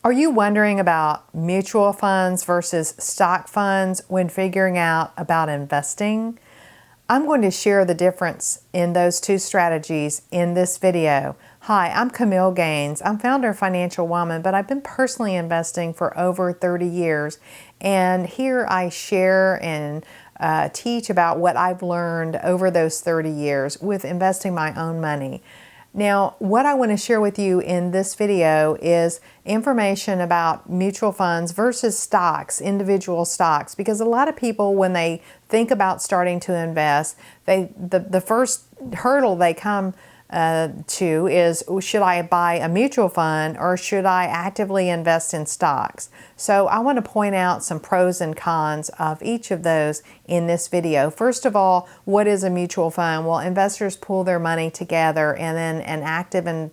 Are you wondering about mutual funds versus stock funds when figuring out about investing? I'm going to share the difference in those two strategies in this video. Hi, I'm Camille Gaines. I'm founder of Financial Woman, but I've been personally investing for over 30 years. And here I share and teach about what I've learned over those 30 years with investing my own money. Now, what I want to share with you in this video is information about mutual funds versus stocks, individual stocks, because a lot of people, when they think about starting to invest, the first hurdle they come to is, should I buy a mutual fund or should I actively invest in stocks? So I want to point out some pros and cons of each of those in this video. First of all, what is a mutual fund? Well, investors pool their money together, and then an active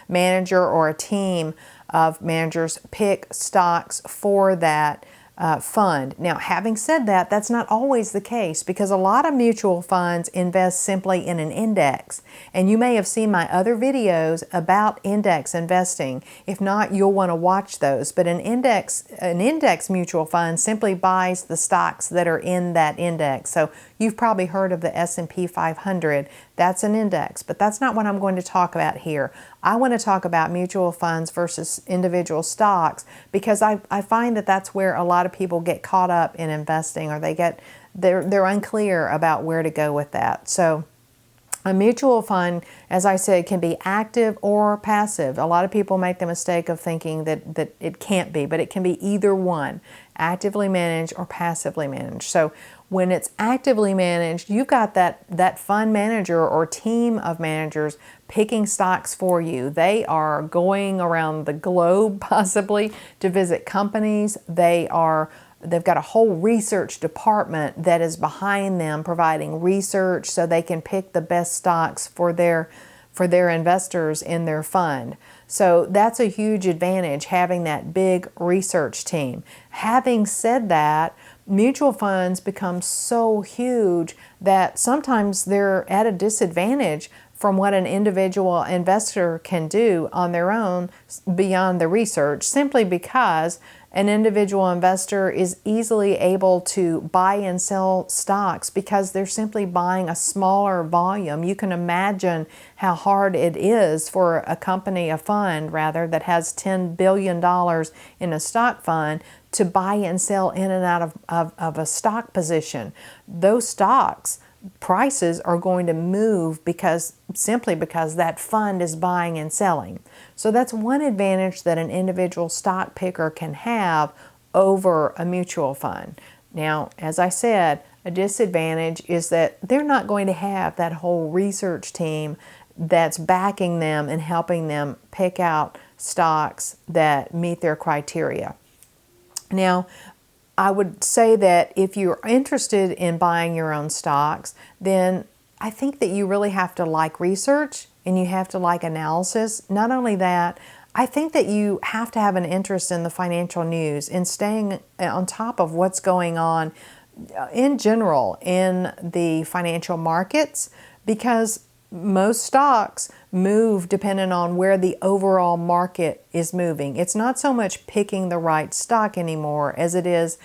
manager or a team of managers pick stocks for that fund. Now, having said that, that's not always the case, because a lot of mutual funds invest simply in an index. And you may have seen my other videos about index investing. If not, you'll want to watch those. But an index mutual fund simply buys the stocks that are in that index. So you've probably heard of the S&P 500. That's an index, but that's not what I'm going to talk about here. I want to talk about mutual funds versus individual stocks, because I find that that's where a lot of people get caught up in investing, or they're unclear about where to go with that. So a mutual fund, as I said, can be active or passive. A lot of people make the mistake of thinking that it can't be, but it can be either one, actively managed or passively managed. So when it's actively managed, you've got that fund manager or team of managers picking stocks for you. They are going around the globe possibly to visit companies. They've got a whole research department that is behind them, providing research so they can pick the best stocks for their investors in their fund. So that's a huge advantage, having that big research team. Having said that, mutual funds become so huge that sometimes they're at a disadvantage from what an individual investor can do on their own beyond the research, simply because an individual investor is easily able to buy and sell stocks because they're simply buying a smaller volume. You can imagine how hard it is for a company, a fund rather, that has $10 billion in a stock fund to buy and sell in and out of a stock position. Those stocks prices are going to move simply because that fund is buying and selling. So that's one advantage that an individual stock picker can have over a mutual fund. Now, as I said, a disadvantage is that they're not going to have that whole research team that's backing them and helping them pick out stocks that meet their criteria. Now, I would say that if you're interested in buying your own stocks, then I think that you really have to like research and you have to like analysis. Not only that, I think that you have to have an interest in the financial news and staying on top of what's going on in general in the financial markets, because most stocks move depending on where the overall market is moving. It's not so much picking the right stock anymore as it is,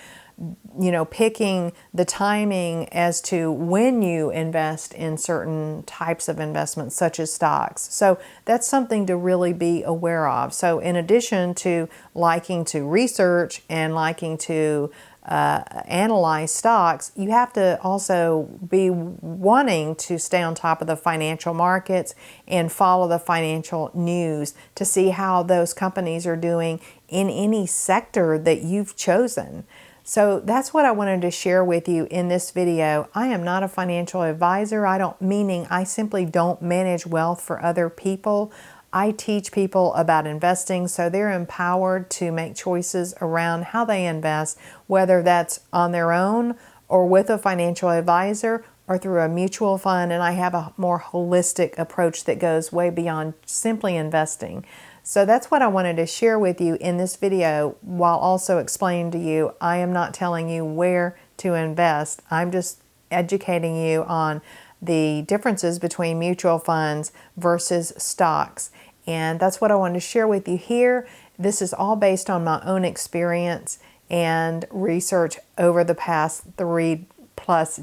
picking the timing as to when you invest in certain types of investments, such as stocks. So that's something to really be aware of. So in addition to liking to research and liking to analyze stocks, you have to also be wanting to stay on top of the financial markets and follow the financial news to see how those companies are doing in any sector that you've chosen. So that's what I wanted to share with you in this video. I am not a financial advisor. Meaning I simply don't manage wealth for other people. I teach people about investing so they're empowered to make choices around how they invest, whether that's on their own or with a financial advisor or through a mutual fund. And I have a more holistic approach that goes way beyond simply investing. So that's what I wanted to share with you in this video, while also explaining to you I am not telling you where to invest. I'm just educating you on the differences between mutual funds versus stocks. And that's what I wanted to share with you here. This is all based on my own experience and research over the past 3+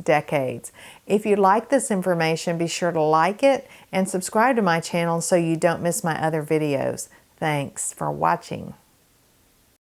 decades. If you like this information, be sure to like it and subscribe to my channel so you don't miss my other videos. Thanks for watching.